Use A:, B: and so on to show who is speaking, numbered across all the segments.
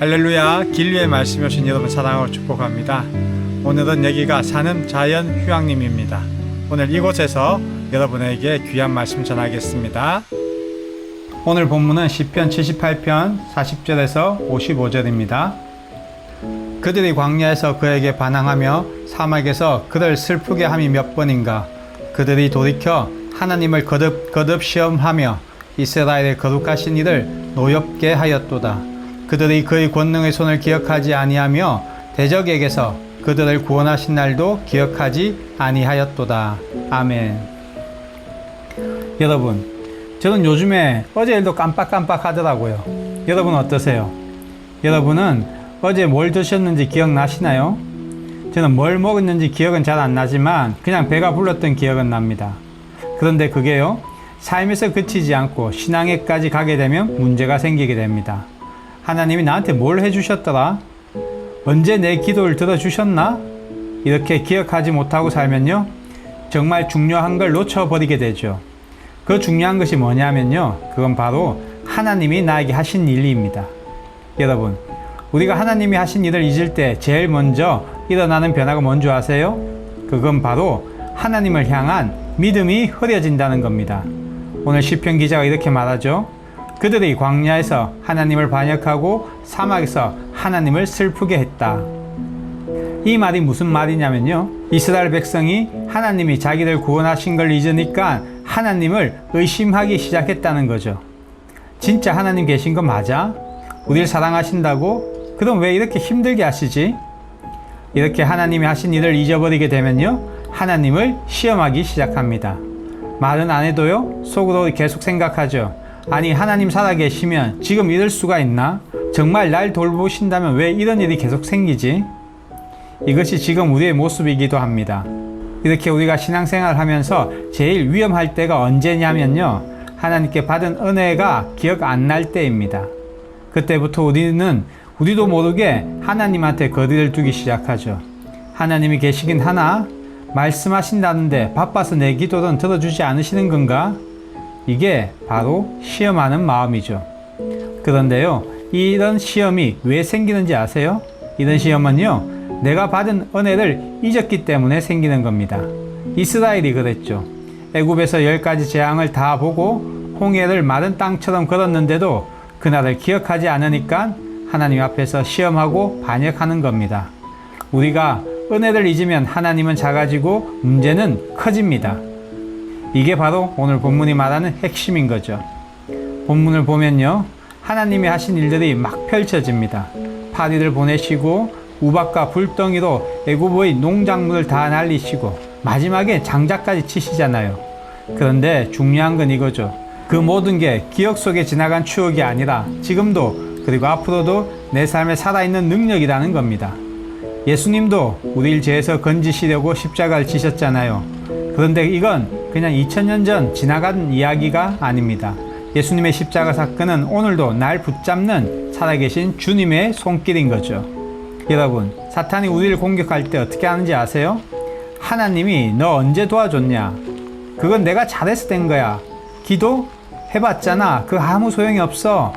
A: 할렐루야, 길 위에 말씀이 오신 여러분 사랑하고 축복합니다. 오늘은 여기가 산음 자연휴양림입니다. 오늘 이곳에서 여러분에게 귀한 말씀 전하겠습니다. 오늘 본문은 시편 78편 40절에서 55절입니다. 그들이 광야에서 그에게 반항하며 사막에서 그를 슬프게 함이 몇 번인가. 그들이 돌이켜 하나님을 거듭 시험하며 이스라엘의 거룩하신 이를 노엽게 하였도다. 그들이 그의 권능의 손을 기억하지 아니하며 대적에게서 그들을 구원하신 날도 기억하지 아니하였도다. 아멘. 여러분, 저는 요즘에 어제 일도 깜빡깜빡 하더라고요. 여러분 어떠세요? 여러분은 어제 뭘 드셨는지 기억나시나요? 저는 뭘 먹었는지 기억은 잘 안 나지만 그냥 배가 불렀던 기억은 납니다. 그런데 그게요, 삶에서 그치지 않고 신앙에까지 가게 되면 문제가 생기게 됩니다. 하나님이 나한테 뭘 해주셨더라? 언제 내 기도를 들어주셨나? 이렇게 기억하지 못하고 살면요, 정말 중요한 걸 놓쳐버리게 되죠. 그 중요한 것이 뭐냐면요, 그건 바로 하나님이 나에게 하신 일입니다. 여러분, 우리가 하나님이 하신 일을 잊을 때 제일 먼저 일어나는 변화가 뭔지 아세요? 그건 바로 하나님을 향한 믿음이 흐려진다는 겁니다. 오늘 시편 기자가 이렇게 말하죠. 그들이 광야에서 하나님을 반역하고 사막에서 하나님을 슬프게 했다. 이 말이 무슨 말이냐면요, 이스라엘 백성이 하나님이 자기를 구원하신 걸 잊으니까 하나님을 의심하기 시작했다는 거죠. 진짜 하나님 계신 거 맞아? 우리를 사랑하신다고? 그럼 왜 이렇게 힘들게 하시지? 이렇게 하나님이 하신 일을 잊어버리게 되면요, 하나님을 시험하기 시작합니다. 말은 안 해도요, 속으로 계속 생각하죠. 아니, 하나님 살아계시면 지금 이럴 수가 있나? 정말 날 돌보신다면 왜 이런 일이 계속 생기지? 이것이 지금 우리의 모습이기도 합니다. 이렇게 우리가 신앙생활을 하면서 제일 위험할 때가 언제냐면요, 하나님께 받은 은혜가 기억 안 날 때입니다. 그때부터 우리도 모르게 하나님한테 거리를 두기 시작하죠. 하나님이 계시긴 하나? 말씀하신다는데 바빠서 내 기도는 들어주지 않으시는 건가? 이게 바로 시험하는 마음이죠. 그런데요, 이런 시험이 왜 생기는지 아세요? 이런 시험은요, 내가 받은 은혜를 잊었기 때문에 생기는 겁니다. 이스라엘이 그랬죠. 애굽에서 10가지 재앙을 다 보고 홍해를 마른 땅처럼 걸었는데도 그날을 기억하지 않으니까 하나님 앞에서 시험하고 반역하는 겁니다. 우리가 은혜를 잊으면 하나님은 작아지고 문제는 커집니다. 이게 바로 오늘 본문이 말하는 핵심인 거죠. 본문을 보면요, 하나님이 하신 일들이 막 펼쳐집니다. 파리를 보내시고 우박과 불덩이로 애굽의 농작물을 다 날리시고 마지막에 장작까지 치시잖아요. 그런데 중요한 건 이거죠. 그 모든 게 기억 속에 지나간 추억이 아니라 지금도 그리고 앞으로도 내 삶에 살아있는 능력이라는 겁니다. 예수님도 우리를 죄에서 건지시려고 십자가를 지셨잖아요. 그런데 이건 그냥 2000년 전 지나간 이야기가 아닙니다. 예수님의 십자가 사건은 오늘도 날 붙잡는 살아계신 주님의 손길인 거죠. 여러분, 사탄이 우리를 공격할 때 어떻게 하는지 아세요? 하나님이 너 언제 도와줬냐? 그건 내가 잘해서 된 거야. 기도 해봤잖아. 그거 아무 소용이 없어.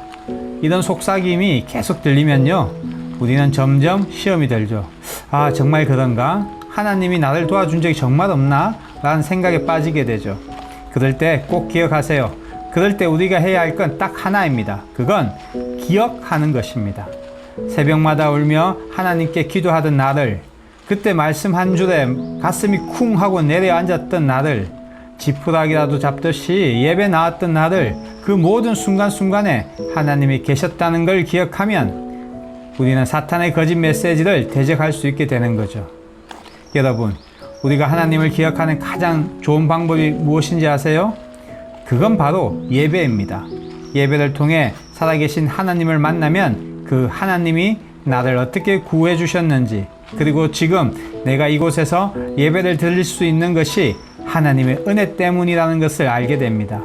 A: 이런 속삭임이 계속 들리면요, 우리는 점점 시험이 들죠. 아, 정말 그런가? 하나님이 나를 도와준 적이 정말 없나? 라는 생각에 빠지게 되죠. 그럴 때 꼭 기억하세요. 그럴 때 우리가 해야 할 건 딱 하나입니다. 그건 기억하는 것입니다. 새벽마다 울며 하나님께 기도하던 나를, 그때 말씀 한 줄에 가슴이 쿵 하고 내려앉았던 나를, 지푸라기라도 잡듯이 예배 나왔던 나를, 그 모든 순간순간에 하나님이 계셨다는 걸 기억하면 우리는 사탄의 거짓 메시지를 대적할 수 있게 되는 거죠. 여러분, 우리가 하나님을 기억하는 가장 좋은 방법이 무엇인지 아세요? 그건 바로 예배입니다. 예배를 통해 살아계신 하나님을 만나면 그 하나님이 나를 어떻게 구해 주셨는지, 그리고 지금 내가 이곳에서 예배를 드릴 수 있는 것이 하나님의 은혜 때문이라는 것을 알게 됩니다.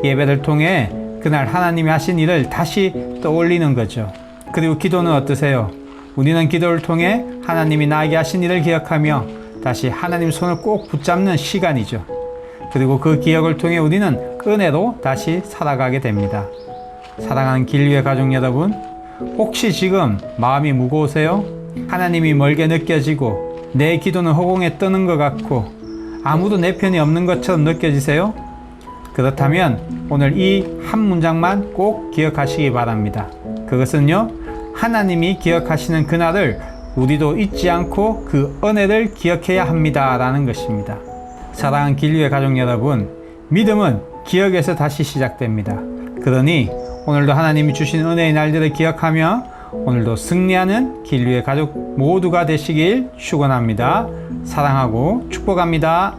A: 예배를 통해 그날 하나님이 하신 일을 다시 떠올리는 거죠. 그리고 기도는 어떠세요? 우리는 기도를 통해 하나님이 나에게 하신 일을 기억하며 다시 하나님 손을 꼭 붙잡는 시간이죠. 그리고 그 기억을 통해 우리는 은혜로 다시 살아가게 됩니다. 사랑하는 길위의 가족 여러분, 혹시 지금 마음이 무거우세요? 하나님이 멀게 느껴지고 내 기도는 허공에 뜨는 것 같고 아무도 내 편이 없는 것처럼 느껴지세요? 그렇다면 오늘 이 한 문장만 꼭 기억하시기 바랍니다. 그것은요, 하나님이 기억하시는 그날을 우리도 잊지 않고 그 은혜를 기억해야 합니다 라는 것입니다. 사랑하는 길류의 가족 여러분, 믿음은 기억에서 다시 시작됩니다. 그러니 오늘도 하나님이 주신 은혜의 날들을 기억하며 오늘도 승리하는 길류의 가족 모두가 되시길 축원합니다. 사랑하고 축복합니다.